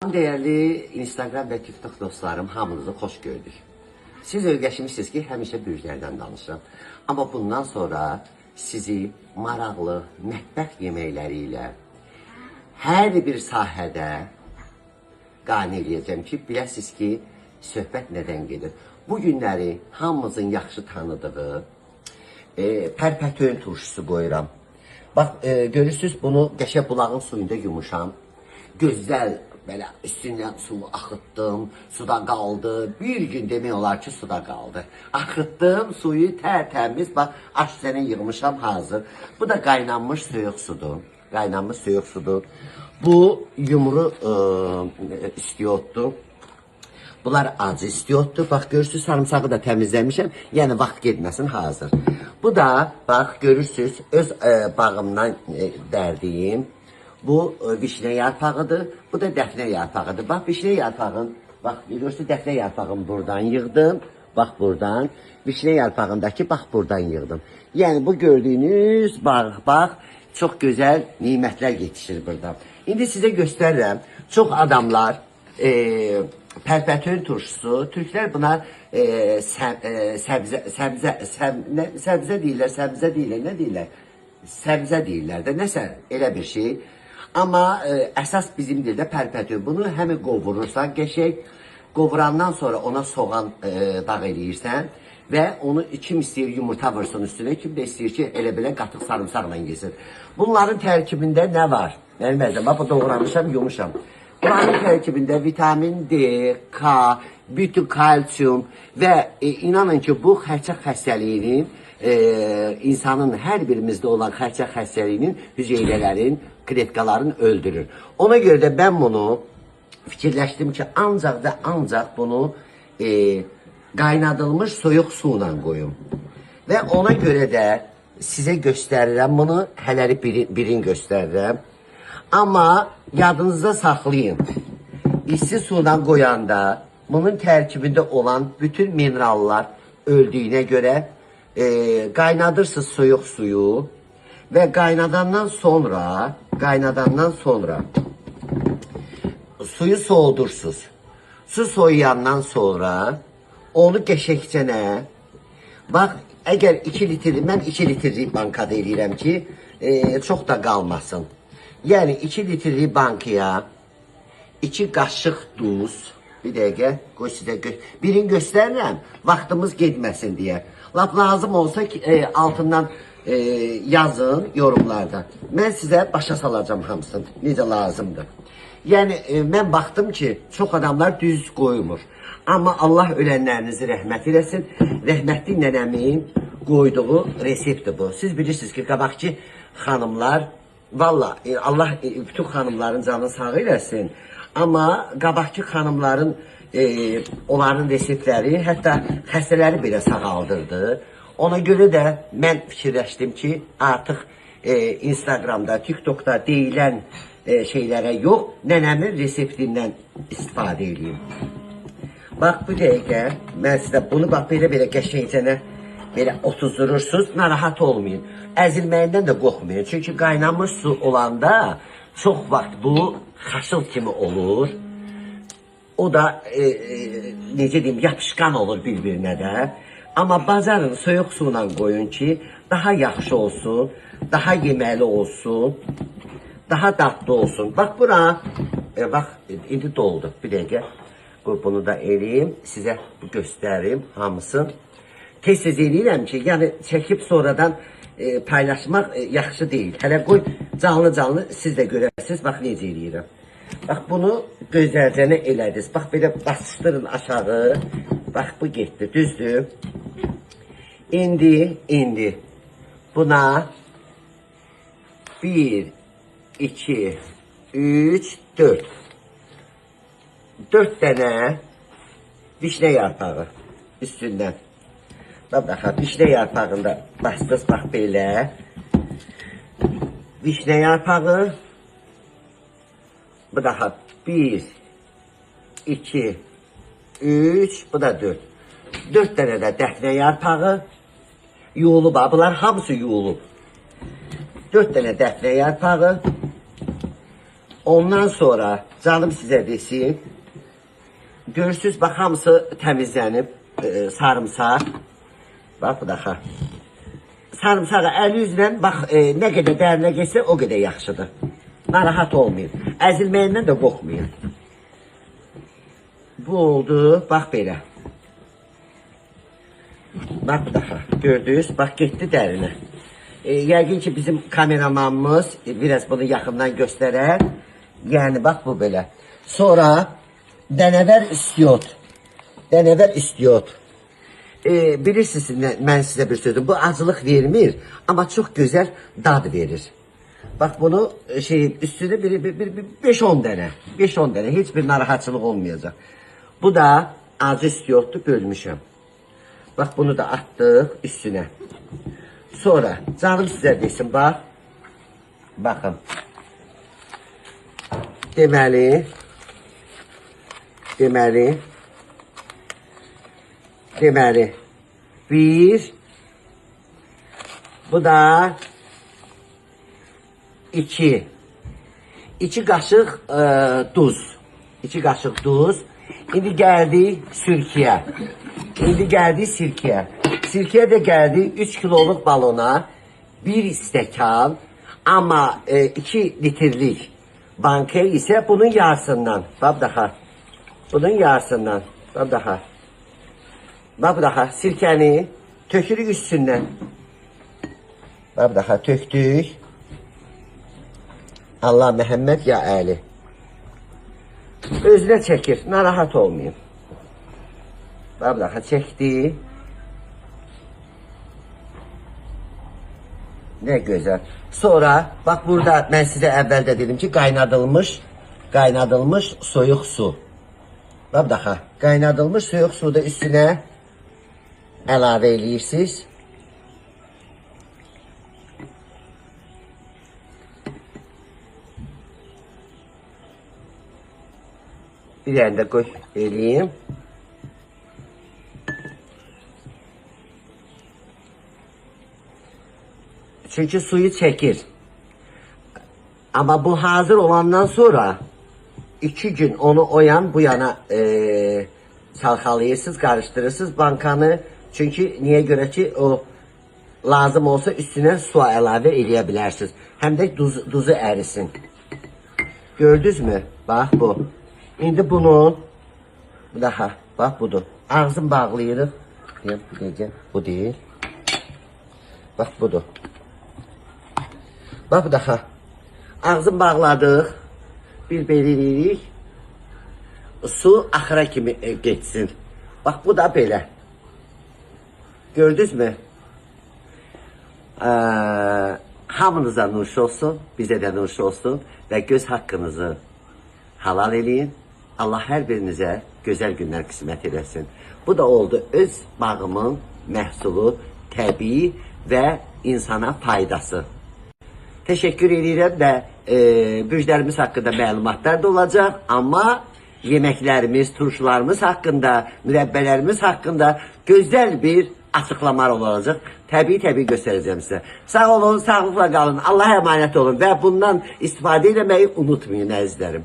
Değerli Instagram ve TikTok dostlarım, hamınızı hoş gördük. Siz öyrəşmişsiniz ki, həmişə bürclərdən danışıram. Amma bundan sonra sizi maraqlı mətbəx yeməkləri ilə hər bir sahədə qane eləyəcəm ki, biləsiniz ki, söhbət nədən gedir. Bu günləri hamımızın yaxşı tanıdığı pərpətöyün turşusu qoyuram. Bax, görürsünüz, bunu qəşəng bulağın suyunda yumuşam. Gözəl, belə üstündən suyu axıtdım, suda qaldı. Bir gün demək olar ki, suda qaldı. Axıtdım, suyu tərtəmiz, bax, aşçını yığmışam, hazır. Bu da qaynanmış soyuq sudur. Qaynanmış soyuq sudur. Bu yumru istiyordu. Bunlar acı istiyordu. Bax, görürsünüz, sarımsağı da təmizləmişəm. Yəni, vaxt getməsin, hazır. Bu da, bax, görürsünüz, öz bağımdan dərdiyim. Bu vişne yarpağıdır. Bu da dəfnə yarpağıdır. Bax, vişne yarpağın, bax, görürsünüz, dəfnə yarpağını buradan yığdım. Bax, buradan. Vişne yarpağındakı, bax, buradan yığdım. Yəni, bu gördüyünüz bax, çox gözəl nimətlər yetişir burada. İndi sizə göstərirəm. Çox adamlar pərpətöyün turşusu, türklər buna səbzə deyirlər, nə deyirlər? Səbzə deyirlər də, nəsə elə bir şey. Amma əsas bizim dildə pərpətöy. Bunu həmi qovurursan, qəşək qovurandan sonra ona soğan dağ eləyirsən və onu kim istəyir yumurta vursun üstünə, kim də istəyir ki, elə belə qatıq sarımsaqla yesin. Bunların tərkibində nə var? Mənim əzəm, bax, doğramışam, yumuşam. Bunların tərkibində vitamin D, K, bütün kalsiyum və inanın ki, bu xərçək xəstəliyinin, insanın hər birimizdə olan xərçək xəstəliyinin hüceyrələrin, kletkaların öldürür. Ona görə də mən bunu fikirləşdim ki, ancaq bunu qaynadılmış soyuq su ilə qoyum. Və ona görə də sizə göstərirəm bunu, hələli birini göstərirəm. Amma yadınızda saxlayın, isti sudan qoyanda bunun tərkibində olan bütün minerallar öldüyünə görə qaynadırsınız soyuq suyu və qaynadandan sonra suyu soğudursunuz. Su soğuyandan sonra onu qəşəkcənə, bax, əgər 2 litr, mən 2 litrlik bankada eləyirəm ki, çox da qalmasın. Yəni 2 litrlik bankaya 2 qaşıq duz, bir dəqiqə, qoy sizə birini göstərirəm, vaxtımız getməsin deyə. Lap lazım olsa ki, altından yazın yorumlarda. Mən sizə başa salacağım hamısını, necə lazımdır. Yəni, mən baxdım ki, çox adamlar düz qoymur. Amma Allah ölənlərinizi rəhmət eləsin. Rəhmətli nənəmin qoyduğu reseptdir bu. Siz bilirsiniz ki, qabaqki xanımlar, valla Allah bütün xanımların canını sağ eləsin. Amma qabaqki xanımların onların reseptləri, hətta xəstələri belə sağaldırdı. Ona görə də mən fikirləşdim ki, artıq Instagramda, TikTokda deyilən şeylərə yox, nənəmin reseptindən istifadə edeyim. Bax, bu dəqiqə, mən sizə bunu bax, belə qəşəngcənə belə otuzdurursunuz, narahat olmayın. Əzilməyindən də qorxmayın. Çünki qaynanmış su olanda çox vaxt bu xaşıl kimi olur. O da, necə deyim, yapışqan olur bir-birinə də. Amma bacarın, soyuq suyla qoyun ki, daha yaxşı olsun, daha yeməli olsun, daha dadlı olsun. Bax, bura, bax, indi doldu. Bir dəqiqə, bunu da eləyim, sizə göstərim hamısını. Tez-tez eləyirəm ki, yəni çəkib sonradan paylaşmaq yaxşı deyil. Hələ qoy, canlı siz də görərsiniz, bax, necə eləyirəm. Bax, bunu gözəlcənə elədiniz. Bax, belə basışdırın aşağı. Bax, bu getdi, düzdür. İndi buna 1, 2, 3, 4. 4 dənə vişne yarpağı üstündən. Bax, vişne yarpağında bastınız, bax, belə. Vişne yarpağı. Bu daha 1, 2, 3, bu da 4. 4 dənə də dəfnə yarpağı. Yuğulub, bunlar hamısı yuğulub. 4 dənə dəfnə yarpağı. Ondan sonra Canım sizə desin. Görürsünüz, bax, hamısı təmizlənib, sarımsaq. Bax, bu da. Sarımsağı əli üzlə, bax, nə qədər dərinə geçsə, o qədər yaxşıdır. Narahat olmayın. Əzilməyindən də qorxmayın. Bu oldu, bax belə. Bax, bu da. Gördünüz, bax, getdi dərinə. Yəqin ki, bizim kameramanımız biraz bunu yaxından göstərər. Yəni, bax, bu belə. Sonra dənəvər istiot. Dənəvər istiot. Bilirsiniz, mən sizə bir sözüm. Bu acılıq vermir, amma çox gözəl dad verir. Bax, bunu üstüne 5-10 dənə. 5-10 dənə. Heç bir narahatçılıq olmayacaq. Bu da acı istiotdur, bölmüşəm. Bax, bunu da atdıq üstünə. Sonra canım sizə desin, bax. Baxın. Deməli, bir, bu da 2 qaşıq duz. 2 qaşıq duz. İndi gəldik sirkəyə. Sirkəyə də gəldik 3 kiloluq balona 1 stəkan, amma 2 litrlik banka isə bunun yarısından. Bax daha. Bunun yarısından. Bax daha. Bax daha. Sirkəni tökürük üstündən. Bax daha töktük. Allah Məhəmməd ya Əli. Özünə çəkir. Narahat olmayın. Bax daha çəkdi. Ne güzel. Sonra bak burada mən sizə əvvəldə dedim ki, qaynadılmış soyuq su. Bax daha qaynadılmış soyuq suyu da üstünə əlavə eləyirsiniz. Bir dənə də qoy eləyim. Çünkü suyu çekir. Ama bu hazır olandan sonra 2 gün onu o yan bu yana çalkalayırsınız, karıştırırsınız bankanı. Çünkü niye göre ki o lazım olsa üstüne su əlavə eləyə bilərsiniz. Hem de duzu ərisin. Gördünüz mü? Bak bu. İndi bunun bu daha bak budur. Ağzını bağlayırıq. Bu değil. Bak budur. Bax daha. Ağzını bağladıq. Bir belirləyirik. Su axıra kimi geçsin. Bax bu da belə. Gördünüz mü? Hamınıza nuş olsun. Bizə də nuş olsun. Və göz haqqınızı halal eləyin. Allah hər birinizə gözəl günlər qismət eləsin. Bu da oldu öz bağımın məhsulu, təbii və insana faydası. Teşekkür edirəm və bürclərimiz haqqında məlumatlar da olacaq, amma yeməklərimiz, turşularımız haqqında, mürəbbələrimiz haqqında gözəl bir açıqlamalar olacaq. Təbii göstərəcəm sizə. Sağ olun, sağlıqla qalın, Allah'a emanet olun və bundan istifadə etməyi unutmayın əzizlərim.